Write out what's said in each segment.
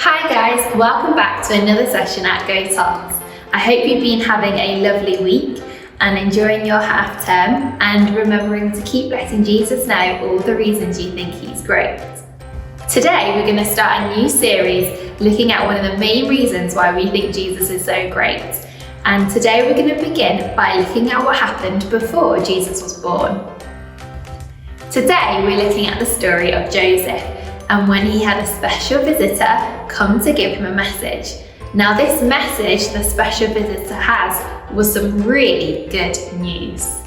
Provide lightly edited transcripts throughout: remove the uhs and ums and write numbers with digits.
Hi guys, welcome back to another session at GoTots. I hope you've been having a lovely week and enjoying your half term and remembering to keep letting Jesus know all the reasons you think he's great. Today we're going to start a new series looking at one of the main reasons why we think Jesus is so great. And today we're going to begin by looking at what happened before Jesus was born. Today we're looking at the story of Joseph and when he had a special visitor come to give him a message. Now this message the special visitor has was some really good news.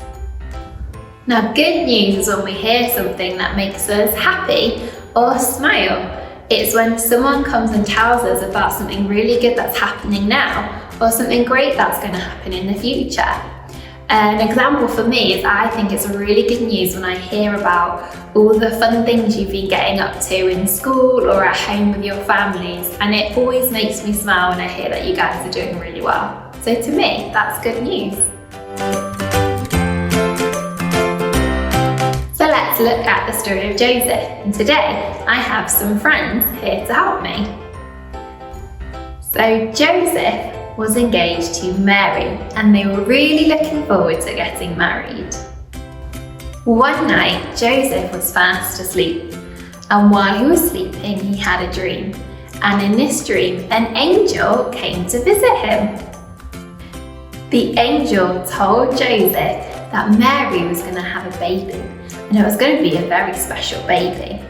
Now good news is when we hear something that makes us happy or smile. It's when someone comes and tells us about something really good that's happening now or something great that's going to happen in the future. An example for me is I think it's really good news when I hear about all the fun things you've been getting up to in school or at home with your families, and it always makes me smile when I hear that you guys are doing really well. So to me, that's good news. So let's look at the story of Joseph, and today I have some friends here to help me. So Joseph was engaged to Mary and they were really looking forward to getting married. One night Joseph was fast asleep, and while he was sleeping he had a dream, and in this dream an angel came to visit him. The angel told Joseph that Mary was going to have a baby and it was going to be a very special baby.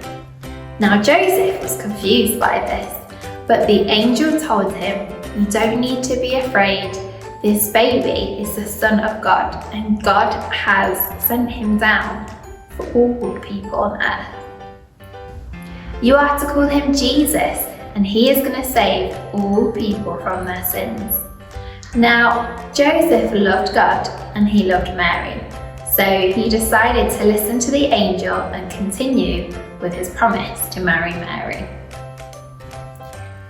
Now Joseph was confused by this, but the angel told him, "You don't need to be afraid. This baby is the Son of God, and God has sent him down for all people on earth. You are to call him Jesus, and he is going to save all people from their sins." Now, Joseph loved God and he loved Mary, so he decided to listen to the angel and continue with his promise to marry Mary.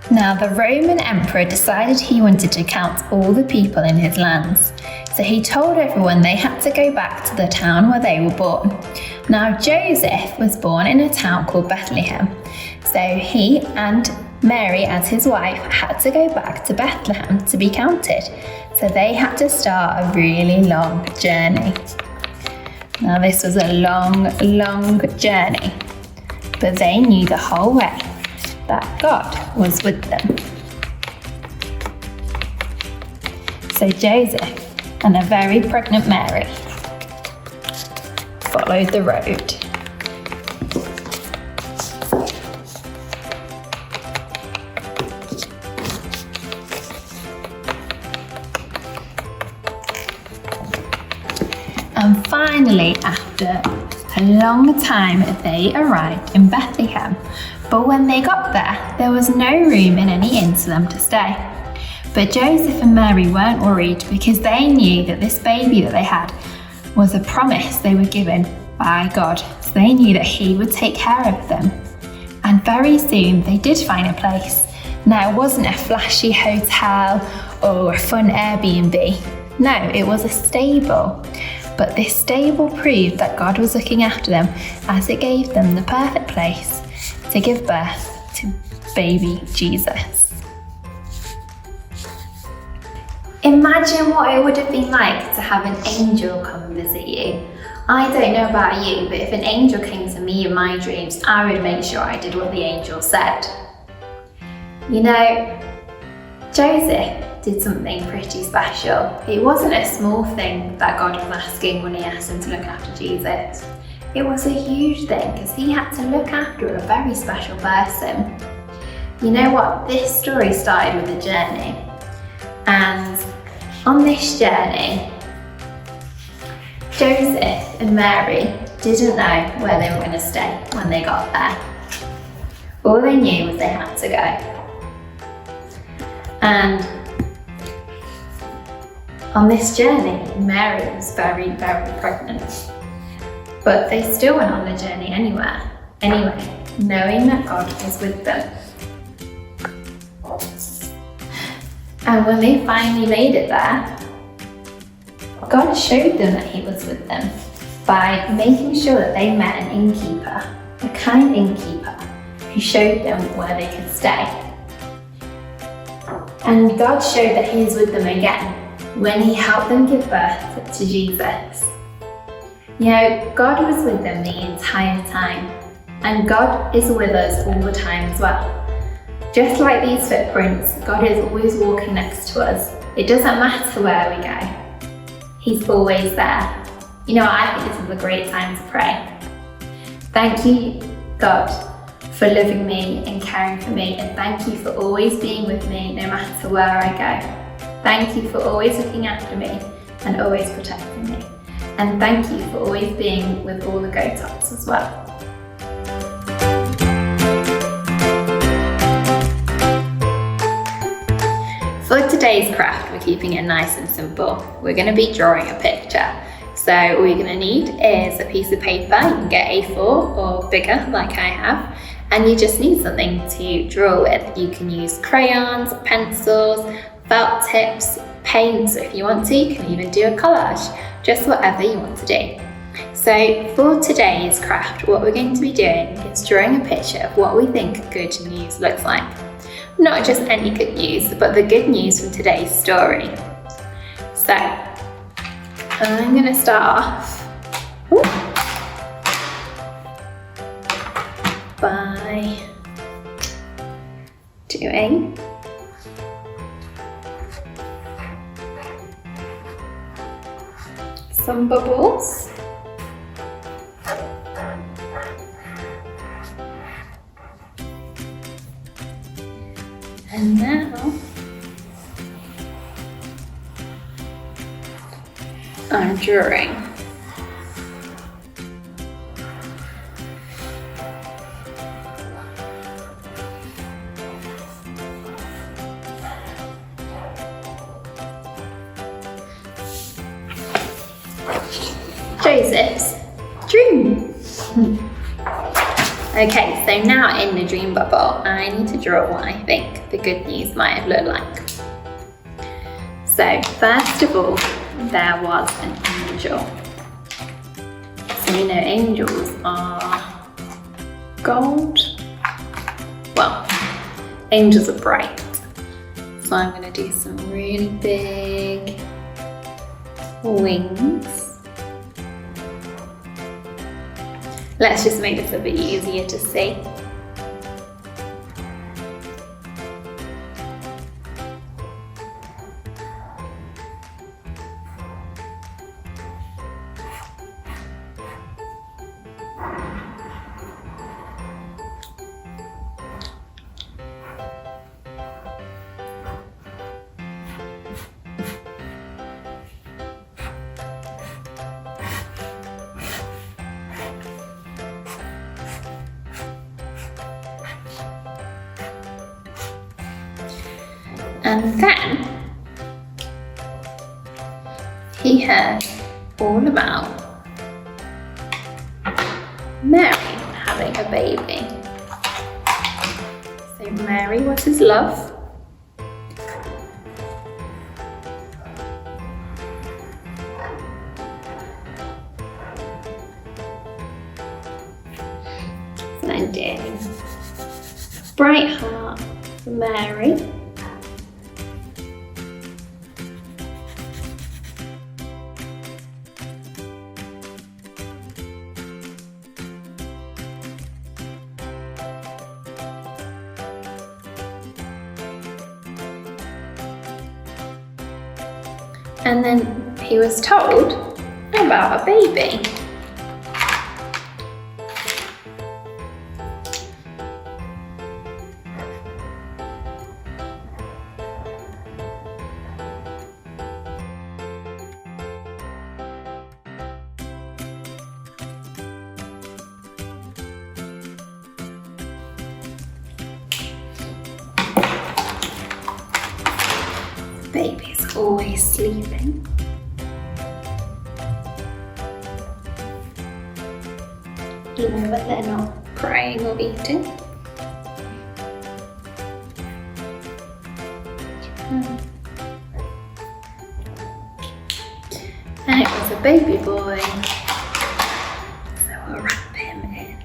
Now the Roman emperor decided he wanted to count all the people in his lands. So he told everyone they had to go back to the town where they were born. Now Joseph was born in a town called Bethlehem. So he and Mary as his wife had to go back to Bethlehem to be counted. So they had to start a really long journey. Now this was a long journey, but they knew the whole way that God was with them. So Joseph and a very pregnant Mary followed the road. And finally, after a long time, they arrived in Bethlehem. But when they got there was no room in any inn for them to stay. But Joseph and Mary weren't worried because they knew that this baby that they had was a promise they were given by God. So they knew that he would take care of them. And very soon they did find a place. Now it wasn't a flashy hotel or a fun Airbnb. No, it was a stable. But this stable proved that God was looking after them as it gave them the perfect place to give birth to baby Jesus. Imagine what it would have been like to have an angel come visit you. I don't know about you, but if an angel came to me in my dreams, I would make sure I did what the angel said. You know, Joseph did something pretty special. It wasn't a small thing that God was asking when he asked him to look after Jesus. It was a huge thing because he had to look after a very special person. You know what? This story started with a journey. And on this journey, Joseph and Mary didn't know where they were going to stay when they got there. All they knew was they had to go. And on this journey, Mary was very pregnant. But they still went on the journey anyway, knowing that God was with them. And when they finally made it there, God showed them that he was with them by making sure that they met an innkeeper, a kind innkeeper, who showed them where they could stay. And God showed that He is with them again when He helped them give birth to Jesus. You know, God was with them the entire time, and God is with us all the time as well. Just like these footprints, God is always walking next to us. It doesn't matter where we go. He's always there. You know, I think this is a great time to pray. Thank you, God, for loving me and caring for me, and thank you for always being with me no matter where I go. Thank you for always looking after me and always protecting me. And thank you for always being with all the GoTots as well. For today's craft, we're keeping it nice and simple. We're going to be drawing a picture. So all you're going to need is a piece of paper. You can get A4 or bigger like I have. And you just need something to draw with. You can use crayons, pencils, felt tips, paints if you want to. You can even do a collage, just whatever you want to do. So for today's craft, what we're going to be doing is drawing a picture of what we think good news looks like. Not just any good news, but the good news from today's story. So I'm going to start off by doing some bubbles. And now I'm drawing Joseph's dream. Okay, so now in the dream bubble, I need to draw what I think the good news might have looked like. So first of all, there was an angel. So we know angels are gold. Well, angels are bright. So I'm going to do some really big wings. Let's just make this a bit easier to see. And then he heard all about Mary having a baby. So Mary was his love. So I'm doing bright heart for Mary. And then he was told about a baby. Baby's always sleeping. Even when they're not crying or eating. And it was a baby boy. So we'll wrap him in.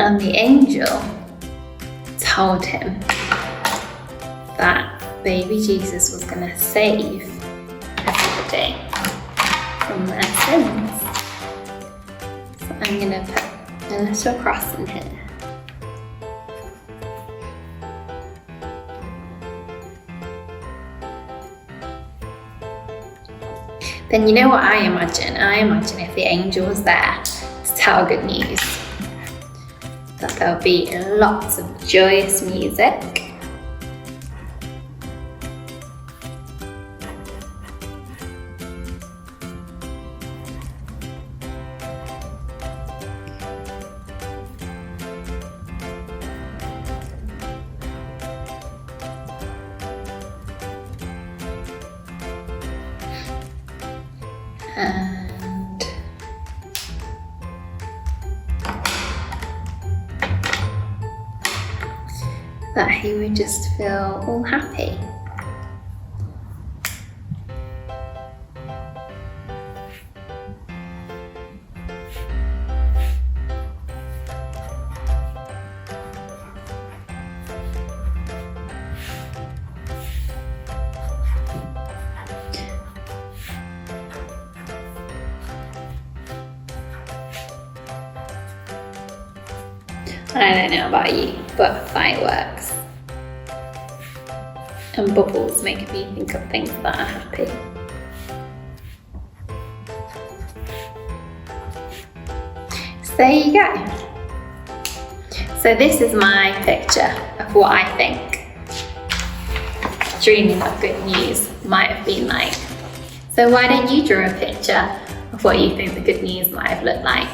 And the angel told him that baby Jesus was going to save everybody from their sins. So I'm going to put a little cross in here. Then you know what I imagine? I imagine if the angel was there to tell good news, that there'll be lots of joyous music. And that he would just feel all happy. I don't know about you, but fireworks and bubbles make me think of things that are happy. So there you go. So this is my picture of what I think dreaming of good news might have been like. So why don't you draw a picture of what you think the good news might have looked like?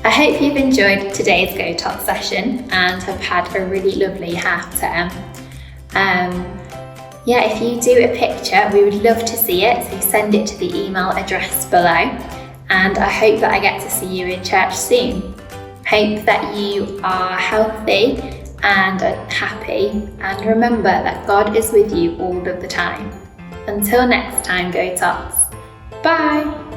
I hope you've enjoyed today's GoTots session and have had a really lovely half term. If you do a picture, we would love to see it, so send it to the email address below. And I hope that I get to see you in church soon. Hope that you are healthy and happy, and remember that God is with you all of the time. Until next time, GoTots. Bye!